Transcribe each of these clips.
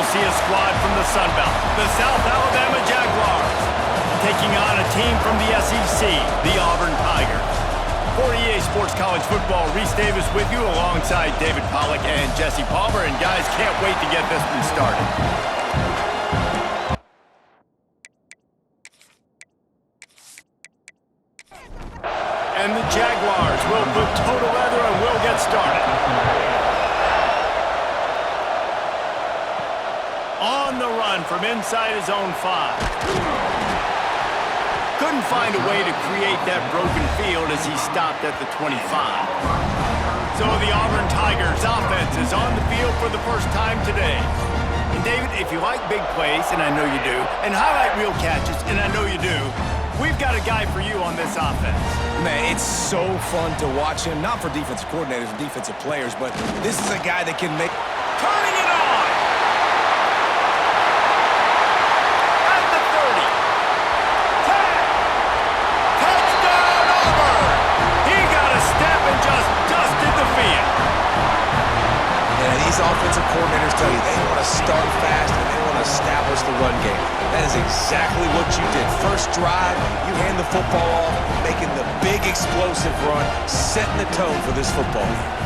see a squad from the Sun Belt, the South Alabama Jaguars, taking on a team from the SEC, the Auburn Tigers. For EA Sports College Football, Reese Davis with you alongside David Pollack and Jesse Palmer. And guys, can't wait to get this one started. And the Jaguars will put total leather and will get started. On the run from inside his own 5. Couldn't find a way to create that broken field as he stopped at the 25. So the Auburn Tigers offense is on the field for the first time today. And David, if you like big plays, and I know you do, and highlight reel catches, and I know you do, we've got a guy for you on this offense. Man, it's so fun to watch him, not for defensive coordinators and defensive players, but this is a guy that can make... Turning it on! At the 30. 10. Touchdown, Auburn! He got a step and just dusted the field. Yeah, these offensive coordinators tell you they want to start fast and they want to establish the run game. That is exactly what you did. First drive, you hand the football off, making the big explosive run, setting the tone for this football game.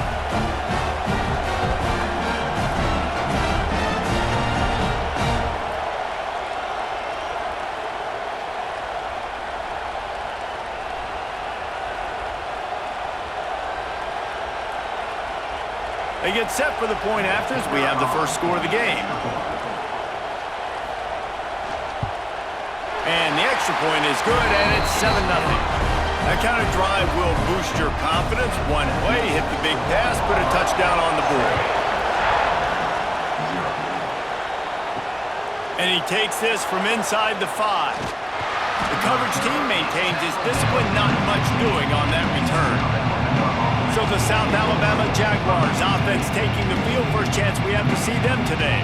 They get set for the point after as we have the first score of the game. And the extra point is good, and it's 7-0. That kind of drive will boost your confidence. One play, hit the big pass, put a touchdown on the board. And he takes this from inside the 5. The coverage team maintains his discipline, not much doing on that return. So the South Alabama Jaguars offense taking the field. First chance we have to see them today.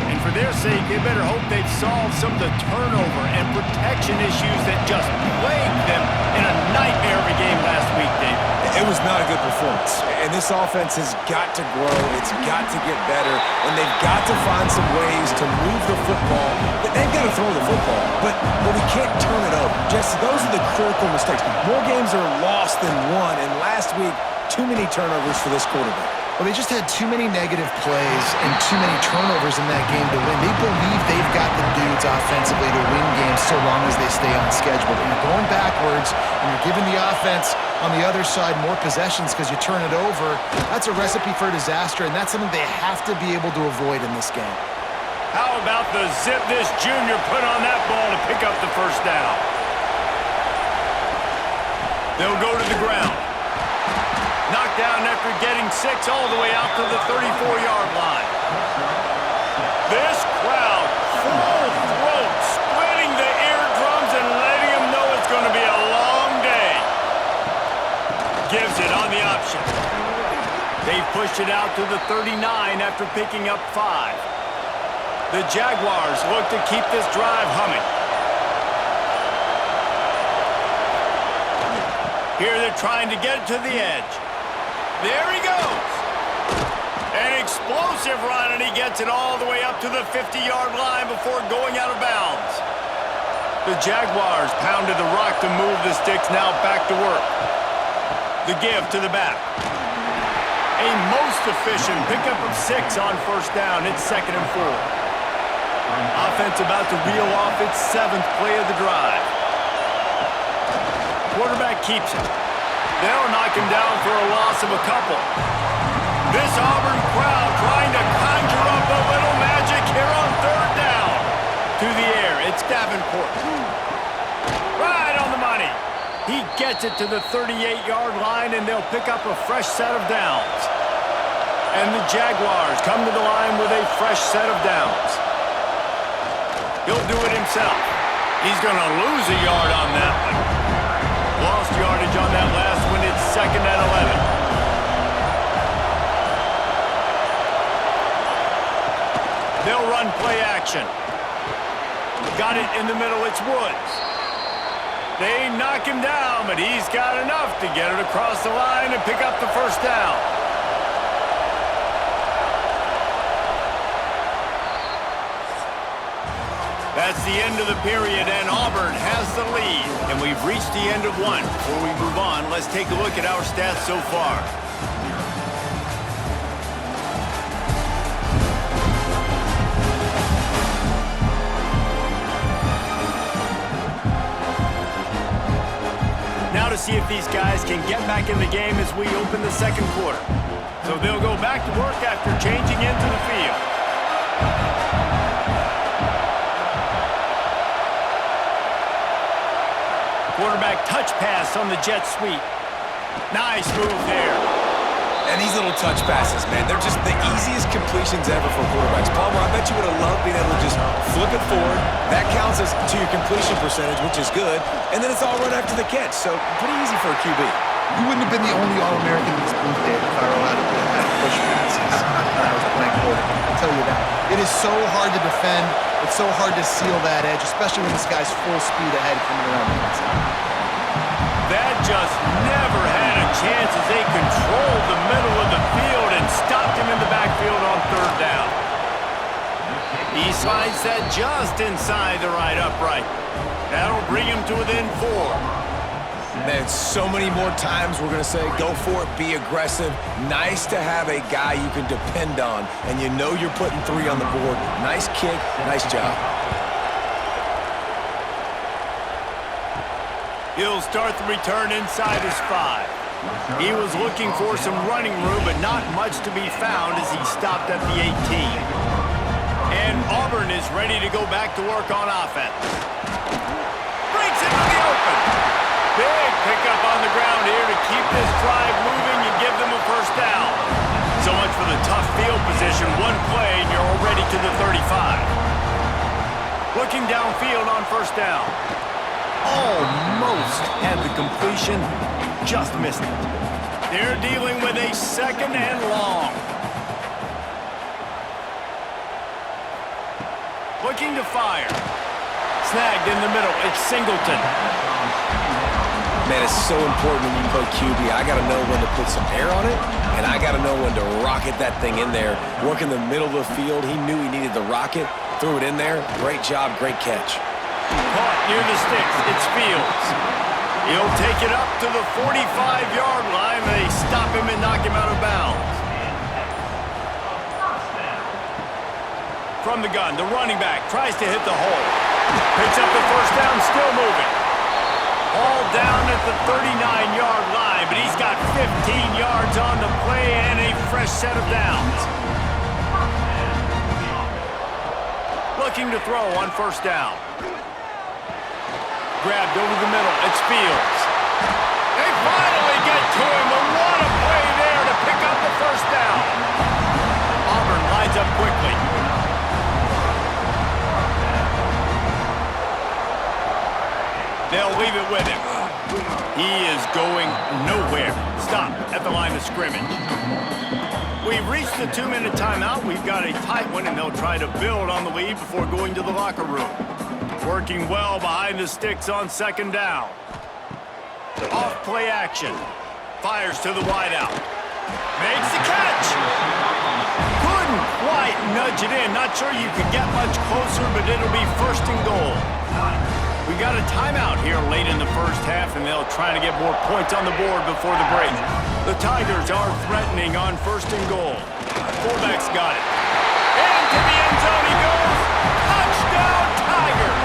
And for their sake, they better hope they've solved some of the turnover and protection issues that just plagued them in a nightmare of a game last week, David. It was not a good performance. And this offense has got to grow. It's got to get better. And they've got to find some ways to move the football. They've got to throw the football. But we can't turn it over. Jesse, those are the critical mistakes. More games are lost than won. And last week, too many turnovers for this quarterback. Well, they just had too many negative plays and too many turnovers in that game to win. They believe they've got the dudes offensively to win games so long as they stay on schedule. But you're going backwards and you're giving the offense on the other side more possessions because you turn it over. That's a recipe for disaster, and that's something they have to be able to avoid in this game. How about the zip this junior put on that ball to pick up the first down? They'll go to the ground. Knocked down after getting 6 all the way out to the 34-yard line. This crowd, full throat, splitting the eardrums and letting them know it's going to be a long day. Gives it on the option. They push it out to the 39 after picking up 5. The Jaguars look to keep this drive humming. Here they're trying to get it to the edge. There he goes. An explosive run, and he gets it all the way up to the 50-yard line before going out of bounds. The Jaguars pounded the rock to move the sticks, now back to work. The give to the back. A most efficient pickup of 6 on first down. It's 2nd and 4. Offense about to reel off its 7th play of the drive. Quarterback keeps it. They'll knock him down for a loss of a couple. This Auburn crowd trying to conjure up a little magic here on 3rd down. To the air, it's Davenport. Right on the money. He gets it to the 38-yard line, and they'll pick up a fresh set of downs. And the Jaguars come to the line with a fresh set of downs. He'll do it himself. He's going to lose a yard on that one. Lost yardage on that last one. It's 2nd and 11. They'll run play action. Got it in the middle. It's Woods. They knock him down, but he's got enough to get it across the line and pick up the first down. That's the end of the period, and Auburn has the lead. And we've reached the end of one. Before we move on, let's take a look at our stats so far. Now to see if these guys can get back in the game as we open the second quarter. So they'll go back to work after changing into the field. Quarterback touch pass on the jet sweep. Nice move there. And these little touch passes, man, they're just the easiest completions ever for quarterbacks. Palmer, I bet you would have loved being able to just flip it forward. That counts as to your completion percentage, which is good. And then it's all run after the catch, so pretty easy for a QB. You wouldn't have been the only All-American in this booth, Dave, if I were allowed to put in that push passes when I was playing quarterback. I'll tell you that. It is so hard to defend. It's so hard to seal that edge, especially when this guy's full speed ahead coming around the inside. That just never had a chance as they controlled the middle of the field and stopped him in the backfield on third down. He slides that just inside the right upright. That'll bring him to within 4. Man, so many more times we're going to say, go for it, be aggressive. Nice to have a guy you can depend on, and you know you're putting 3 on the board. Nice kick, nice job. He'll start the return inside his 5. He was looking for some running room, but not much to be found as he stopped at the 18. And Auburn is ready to go back to work on offense. Breaks into the open. Big pickup on the ground here to keep this drive moving and give them a first down. So much for the tough field position. One play and you're already to the 35. Looking downfield on first down. Almost had the completion, just missed it. They're dealing with a second and long. Looking to fire. Snagged in the middle. It's Singleton. Man, it's so important when you play QB. I got to know when to put some air on it, and I got to know when to rocket that thing in there. Work in the middle of the field. He knew he needed the rocket. Threw it in there. Great job, great catch. Caught near the sticks. It's Fields. He'll take it up to the 45-yard line. They stop him and knock him out of bounds. From the gun, the running back tries to hit the hole. Picks up the first down, still moving. All down at the 39-yard line, but he's got 15 yards on the play and a fresh set of downs. Looking to throw on first down. Grabbed over the middle. It's Fields. They finally get to him, but what a play there to pick up the first down. Auburn lines up quickly. They'll leave it with him. He is going nowhere. Stop at the line of scrimmage. We've reached the 2-minute timeout. We've got a tight one, and they'll try to build on the lead before going to the locker room. Working well behind the sticks on second down. Off play action. Fires to the wideout. Makes the catch. Couldn't quite nudge it in. Not sure you could get much closer, but it'll be first and goal. We got a timeout here late in the first half, and they'll try to get more points on the board before the break. The Tigers are threatening on first and goal. Fullback's got it. Into the end zone he goes. Touchdown, Tigers!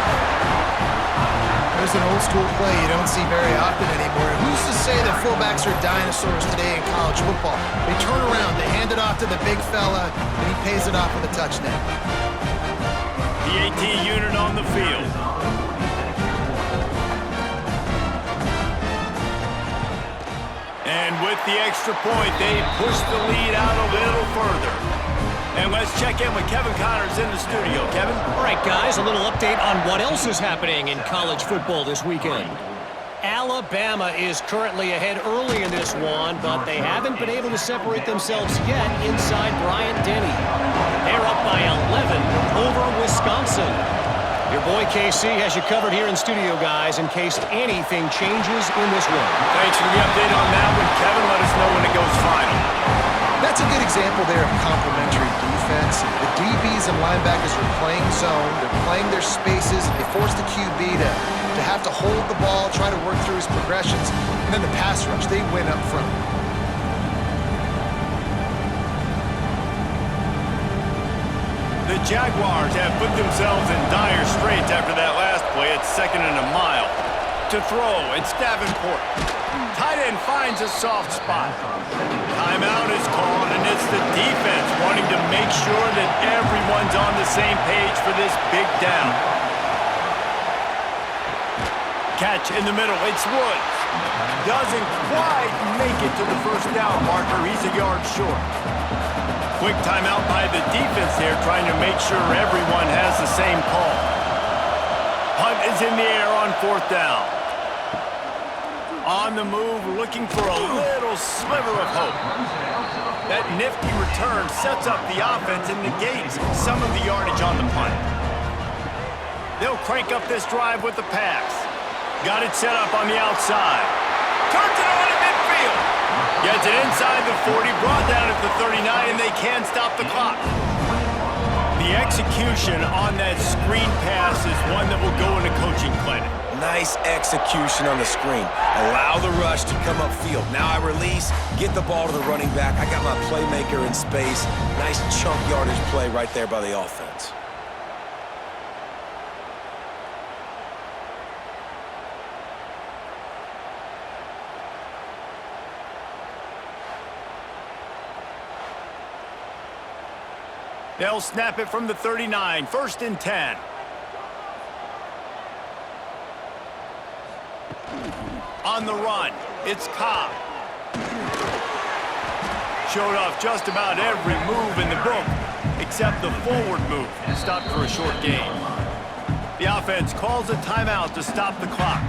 There's an old school play you don't see very often anymore. Who's to say that fullbacks are dinosaurs today in college football? They turn around, they hand it off to the big fella, and he pays it off with a touchdown. The AT unit on the field. And with the extra point, they push the lead out a little further. And let's check in with Kevin Connors in the studio. Kevin? All right, guys, a little update on what else is happening in college football this weekend. Alabama is currently ahead early in this one, but they haven't been able to separate themselves yet inside Bryant-Denny. They're up by 11 over Wisconsin. Your boy KC has you covered here in studio, guys, in case anything changes in this one. Thanks for the update on that one, Kevin. Let us know when it goes final. That's a good example there of complementary defense. urgency. The DBs and linebackers are playing zone. They're playing their spaces. They force the QB to have to hold the ball, try to work through his progressions. And then the pass rush, they win up front. The Jaguars have put themselves in dire straits after that last play. It's 2nd and a mile. To throw, it's Davenport. Tight end finds a soft spot. Timeout is called, and it's the defense wanting to make sure that everyone's on the same page for this big down. Catch in the middle, it's Woods. Doesn't quite make it to the first down marker. He's a yard short. Quick timeout by the defense there, trying to make sure everyone has the same call. Punt is in the air on 4th down. On the move, looking for a little sliver of hope. That nifty return sets up the offense and negates some of the yardage on the punt. They'll crank up this drive with the pass. Got it set up on the outside. Turns it on in midfield. Gets it inside the 40, brought down at the 39, and they can't stop the clock. The execution on that screen pass is one that will go in a coaching clinic. Nice execution on the screen. Allow the rush to come upfield. Now I release, get the ball to the running back. I got my playmaker in space. Nice chunk yardage play right there by the offense. They'll snap it from the 39, 1st and 10. On the run, it's Cobb. Showed off just about every move in the book, except the forward move, stopped for a short gain. The offense calls a timeout to stop the clock.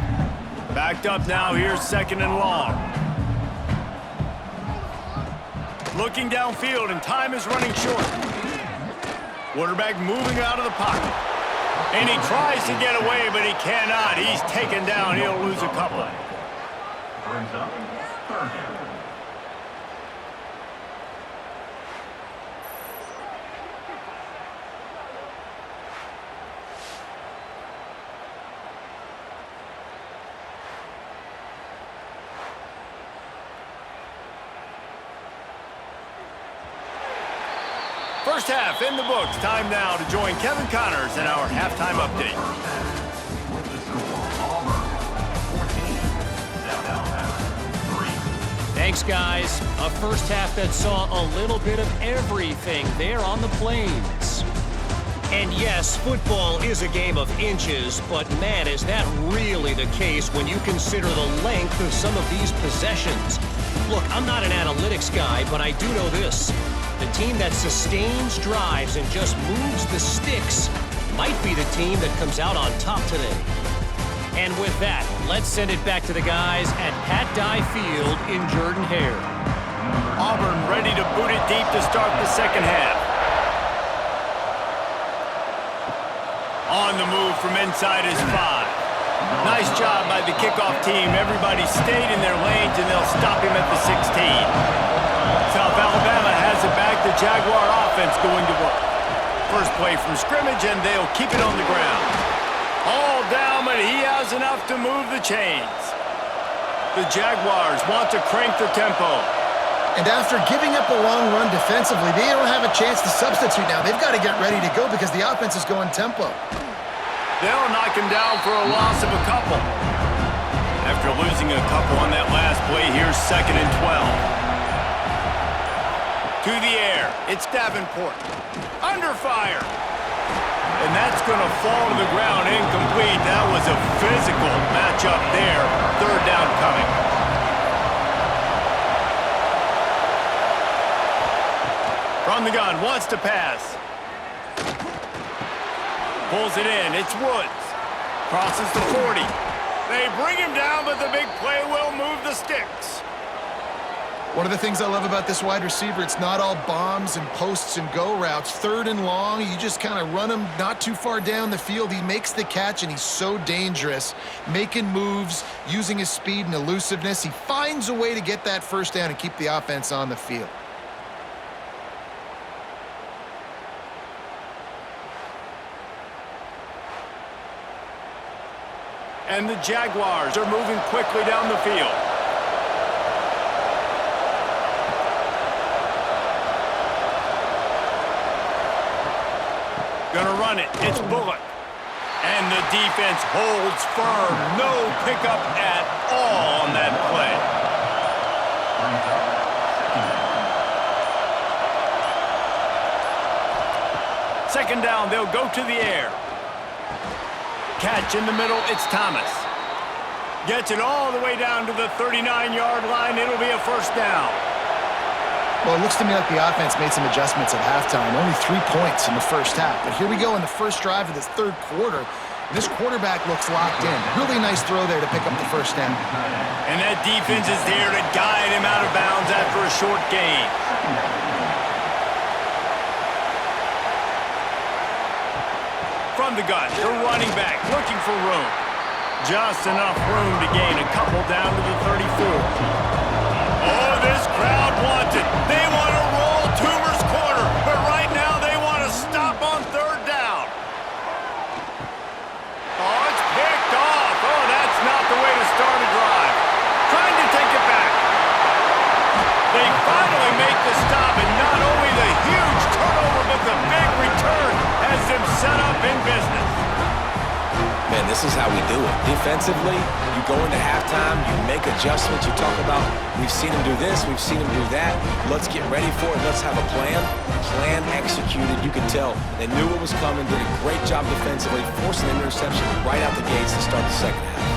Backed up now, here's 2nd and long. Looking downfield, and time is running short. Quarterback moving out of the pocket. And he tries to get away, but he cannot. He's taken down. He'll lose a couple. Brings up 3rd down. First half in the books. Time now to join Kevin Connors in our halftime update. Thanks, guys. A first half that saw a little bit of everything there on the plains. And yes, football is a game of inches, but man, is that really the case when you consider the length of some of these possessions. Look, I'm not an analytics guy, but I do know this. The team that sustains drives and just moves the sticks might be the team that comes out on top today. And with that, let's send it back to the guys at Pat Dye Field in Jordan-Hare. Auburn ready to boot it deep to start the second half. On the move from inside is 5. Nice job by the kickoff team. Everybody stayed in their lanes, and they'll stop him at the 16. South Alabama has it back. The Jaguar offense going to work. First play from scrimmage, and they'll keep it on the ground. All down, but he has enough to move the chains. The Jaguars want to crank the tempo. And after giving up a long run defensively, they don't have a chance to substitute now. They've got to get ready to go because the offense is going tempo. They'll knock him down for a loss of a couple. After losing a couple on that last play, here's 2nd and 12. To the air, it's Davenport. Under fire. And that's going to fall to the ground incomplete. That was a physical matchup there. 3rd down coming. From the gun, wants to pass. Pulls it in, it's Woods. Crosses the 40. They bring him down, but the big play will move the sticks. One of the things I love about this wide receiver, it's not all bombs and posts and go routes. 3rd and long, you just kind of run him not too far down the field. He makes the catch, and he's so dangerous, making moves, using his speed and elusiveness. He finds a way to get that first down and keep the offense on the field. And the Jaguars are moving quickly down the field. Gonna run it. It's Bullock. And the defense holds firm. No pickup at all on that play. Second down, they'll go to the air. Catch in the middle, it's Thomas. Gets it all the way down to the 39-yard line. It'll be a first down. Well, it looks to me like the offense made some adjustments at halftime. Only 3 points in the first half. But here we go in the first drive of this third quarter. This quarterback looks locked in. Really nice throw there to pick up the first down. And that defense is there to guide him out of bounds after a short gain. From the gun, the running back looking for room. Just enough room to gain a couple down to the 34. Oh, this crowd wants it. They want to roll Toomer's corner, but right now they want to stop on third down. Oh, it's picked off. Oh, that's not the way to start a drive. Trying to take it back. They finally make the stop, and not only the huge turnover, but the big return has them set up in business. Man, this is how we do it. Defensively, you go into halftime, you make adjustments. You talk about, we've seen him do this, we've seen him do that. Let's get ready for it. Let's have a plan. Plan executed. You could tell they knew what was coming, did a great job defensively, forcing an interception right out the gates to start the second half.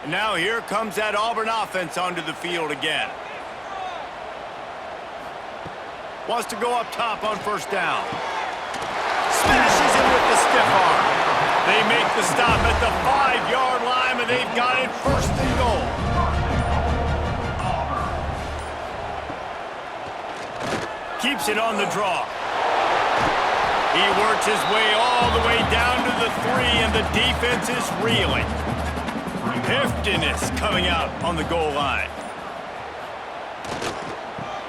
And now here comes that Auburn offense onto the field again. Wants to go up top on first down. Smashes him with the stiff arm. They make the stop at the 5-yard line, and they've got it first and goal. Keeps it on the draw. He works his way all the way down to the 3, and the defense is reeling. Heftiness coming out on the goal line.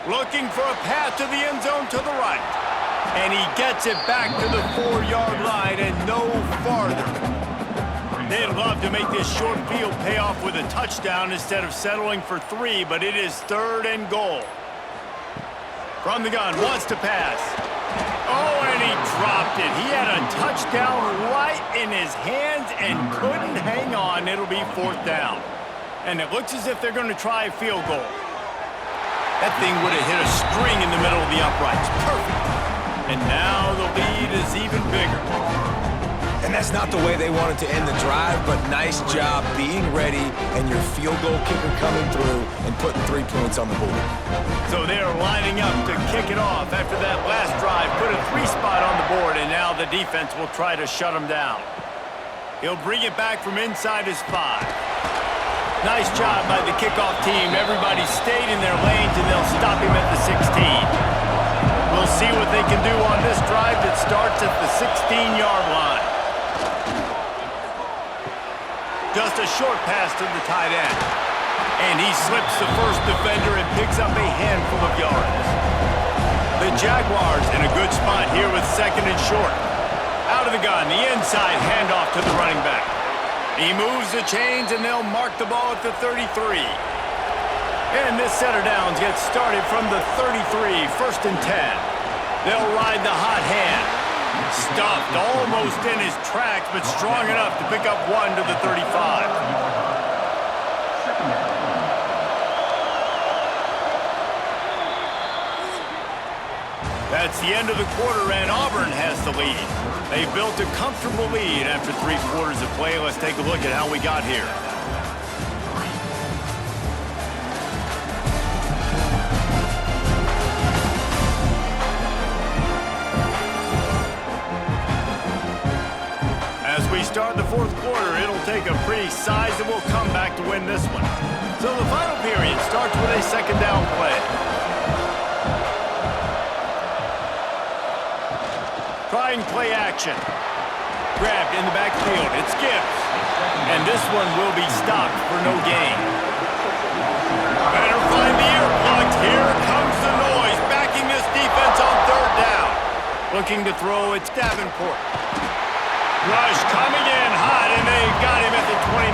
Looking for a path to the end zone to the right. And he gets it back to the 4-yard line and no farther. They'd love to make this short field pay off with a touchdown instead of settling for 3, but it is third and goal. From the gun, wants to pass. Oh, and he dropped it. He had a touchdown right in his hands and couldn't hang on. It'll be fourth down. And it looks as if they're going to try a field goal. That thing would have hit a string in the middle of the uprights. Perfect. And now the lead is even bigger. And that's not the way they wanted to end the drive, but nice job being ready and your field goal kicker coming through and putting 3 points on the board. So they're lining up to kick it off after that last drive. Put a 3 spot on the board, and now the defense will try to shut them down. He'll bring it back from inside his 5. Nice job by the kickoff team. Everybody stayed in their lanes, and they'll stop him at the 16. We'll see what they can do on this drive that starts at the 16-yard line. Just a short pass to the tight end. And he slips the first defender and picks up a handful of yards. The Jaguars in a good spot here with second and short. Out of the gun, the inside handoff to the running back. He moves the chains, and they'll mark the ball at the 33. And this set of downs gets started from the 33, first and 10. They'll ride the hot hand. Stuffed almost in his tracks, but strong enough to pick up 1 to the 35. That's the end of the quarter, and Auburn has the lead. They've built a comfortable lead after 3 quarters of play. Let's take a look at how we got here. As we start the fourth quarter, it'll take a pretty sizable comeback to win this one. So the final period starts with a second down play. Trying play action. Grabbed in the backfield. It's Gibbs. And this one will be stopped for no gain. Better find the earplugs. Here comes the noise. Backing this defense on third down. Looking to throw, it's Davenport. rush coming in hot, and they got him at the 29.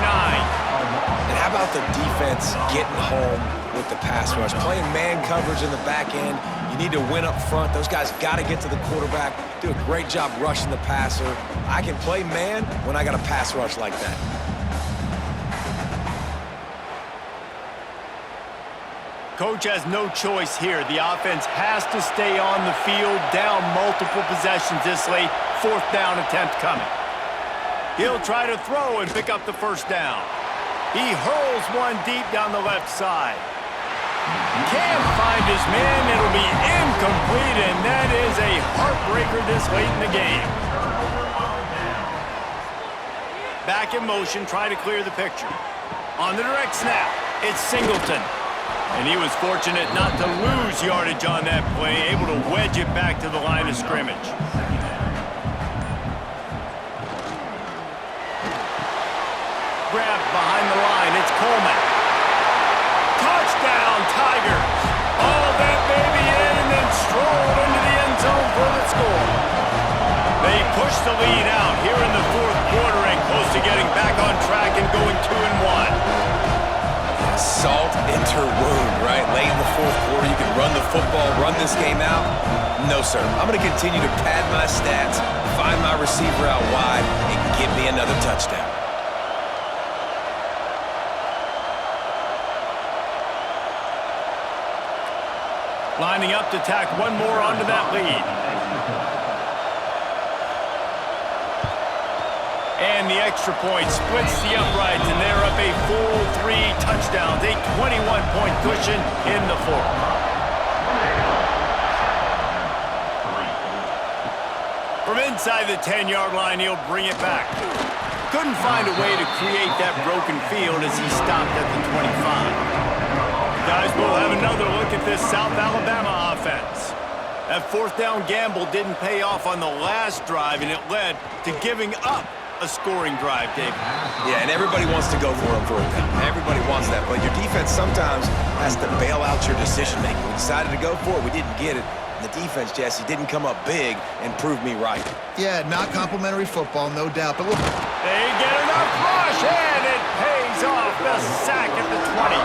And how about the defense getting home with the pass rush? Playing man coverage in the back end. You need to win up front. Those guys got to get to the quarterback, do a great job rushing the passer. I can play man when I got a pass rush like that. Coach has no choice here. The offense has to stay on the field, down multiple possessions this late. 4th down attempt coming. He'll try to throw and pick up the 1st down. He hurls one deep down the left side. Can't find his man. It'll be incomplete, and that is a heartbreaker this late in the game. Back in motion, try to clear the picture. On the direct snap, it's Singleton. And he was fortunate not to lose yardage on that play, able to wedge it back to the line of scrimmage. Grabbed behind the line, it's Coleman. Touchdown, Tigers! All that baby in and then strolled into the end zone for the score. They push the lead out here in the 4th quarter and close to getting back on track and going 2-1. Salt into wound, right? Late in the 4th quarter, you can run the football, run this game out. No, sir. I'm going to continue to pad my stats, find my receiver out wide, and give me another touchdown. Lining up to tack one more onto that lead. And the extra point splits the uprights, and they're up a full 3 touchdowns, a 21-point cushion in the 4th. From inside the 10-yard line, he'll bring it back. Couldn't find a way to create that broken field as he stopped at the 25. Guys, we'll have another look at this South Alabama offense. That 4th down gamble didn't pay off on the last drive, and it led to giving up a scoring drive, David. Yeah, and everybody wants to go for it on 4th down. Everybody wants that, but your defense sometimes has to bail out your decision-making. We decided to go for it. We didn't get it. The defense, Jesse, didn't come up big and prove me right. Yeah, not complimentary football, no doubt. But look, they get enough rush, and it pays off. The sack at the 20.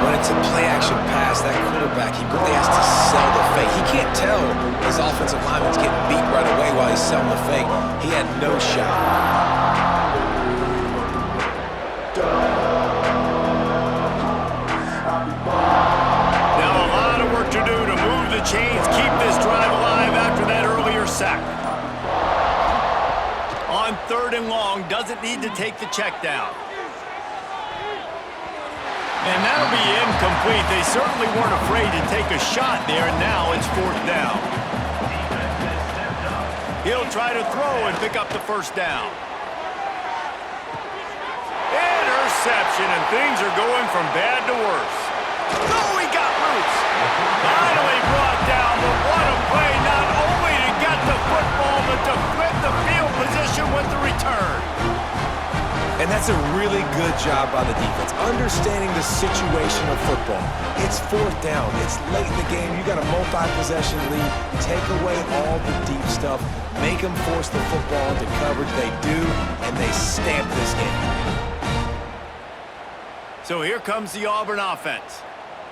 When it's a play-action pass, that quarterback, he really has to sell the fake. He can't tell his offensive lineman's getting beat right away while he's selling the fake. He had no shot. Now a lot of work to do to move the chains, keep this drive alive after that earlier sack. On 3rd and long, doesn't need to take the check down. And that'll be incomplete. They certainly weren't afraid to take a shot there, and now it's 4th down. He'll try to throw and pick up the 1st down. Interception, and things are going from bad to worse. Oh, he got loose. Finally brought down, but what a play, not only to get the football, but to flip the field position with the return. And that's a really good job by the defense, understanding the situation of football. It's 4th down. It's late in the game. You got a multi-possession lead. Take away all the deep stuff. Make them force the football into coverage. They do, and they stamp this game. So here comes the Auburn offense.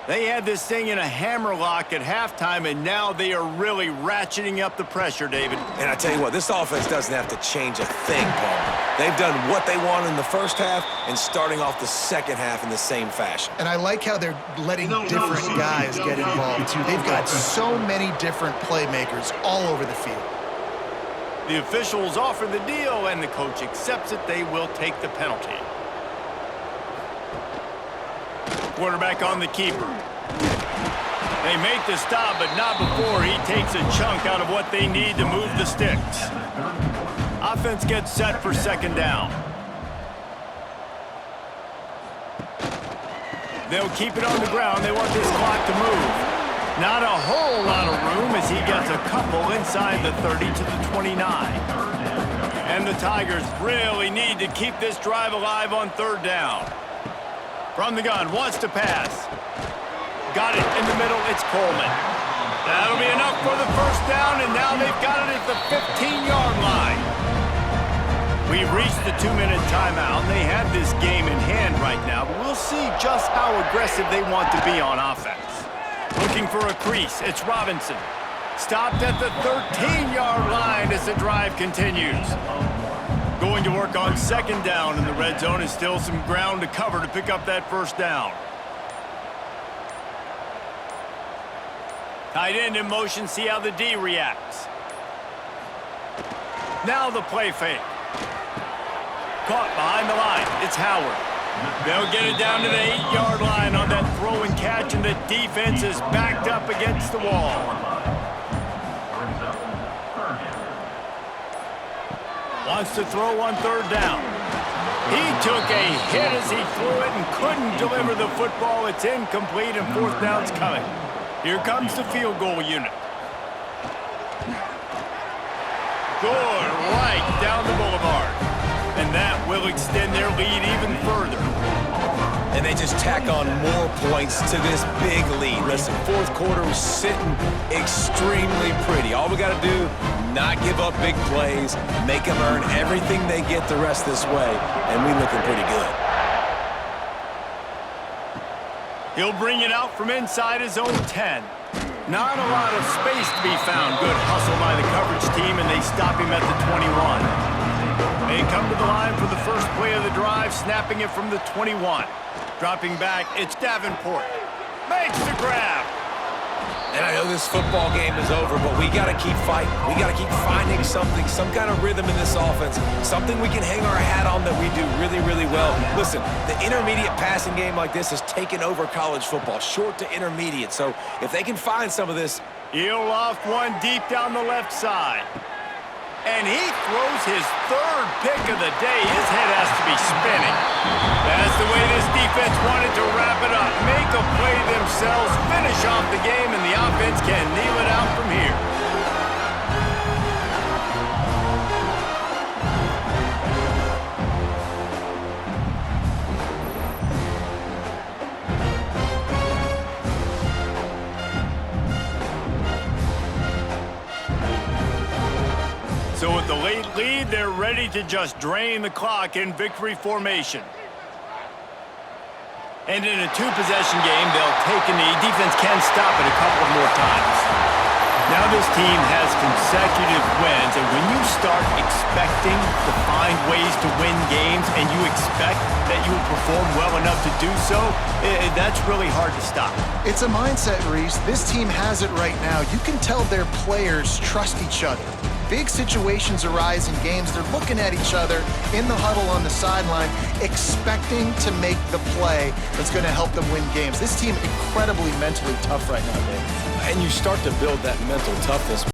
They had this thing in a hammerlock at halftime, and now they are really ratcheting up the pressure, David. And I tell you what, this offense doesn't have to change a thing, Paul. They've done what they wanted in the 1st half and starting off the 2nd half in the same fashion. and I like how they're letting different guys get involved, too. They've got so many different playmakers all over the field. The officials offer the deal, and the coach accepts it. They will take the penalty. Quarterback on the keeper. They make the stop, but not before he takes a chunk out of what they need to move the sticks. Offense gets set for 2nd down. They'll keep it on the ground. They want this clock to move. Not a whole lot of room as he gets a couple inside the 30 to the 29. And the Tigers really need to keep this drive alive on 3rd down. From the gun, wants to pass. Got it in the middle, it's Coleman. That'll be enough for the 1st down, and now they've got it at the 15-yard line. We've reached the 2-minute timeout. They have this game in hand right now, but we'll see just how aggressive they want to be on offense. Looking for a crease, it's Robinson. Stopped at the 13-yard line as the drive continues. Going to work on second down in the red zone, and still some ground to cover to pick up that first down. Tight end in motion, see how the D reacts. Now the play fake. Caught behind the line, it's Howard. They'll get it down to the 8-yard line on that throw and catch, and the defense is backed up against the wall. Wants to throw on third down. He took a hit as he threw it and couldn't deliver the football. It's incomplete, and fourth down's coming. Here comes the field goal unit. Good, right down the boulevard. And that will extend their lead even further. And they just tack on more points to this big lead. Listen, fourth quarter was sitting extremely pretty. All we got to do, not give up big plays, make them earn everything they get the rest this way, and we looking pretty good. He'll bring it out from inside his own 10. Not a lot of space to be found. Good hustle by the coverage team, and they stop him at the 21. They come to the line for the first play of the drive, snapping it from the 21. Dropping back, it's Davenport. Makes the grab. And I know this football game is over, but we got to keep fighting. We got to keep finding something, some kind of rhythm in this offense, something we can hang our hat on that we do really, really well. Listen, the intermediate passing game like this has taken over college football, short to intermediate. So if they can find some of this. He'll loft one deep down the left side. And he throws his third pick of the day. His head has to be spinning. That's the way this defense wanted to wrap it up. Make a play themselves, finish off the game, and the offense can kneel it out from here. So with the late lead, they're ready to just drain the clock in victory formation. And in a two-possession game, they'll take a knee. Defense can stop it a couple more times. Now this team has consecutive wins, and when you start expecting to find ways to win games and you expect that you will perform well enough to do so, that's really hard to stop. It's a mindset, Reese. This team has it right now. You can tell their players trust each other. Big situations arise in games. They're looking at each other in the huddle on the sideline, expecting to make the play that's going to help them win games. This team incredibly mentally tough right now, Dave. And you start to build that mental toughness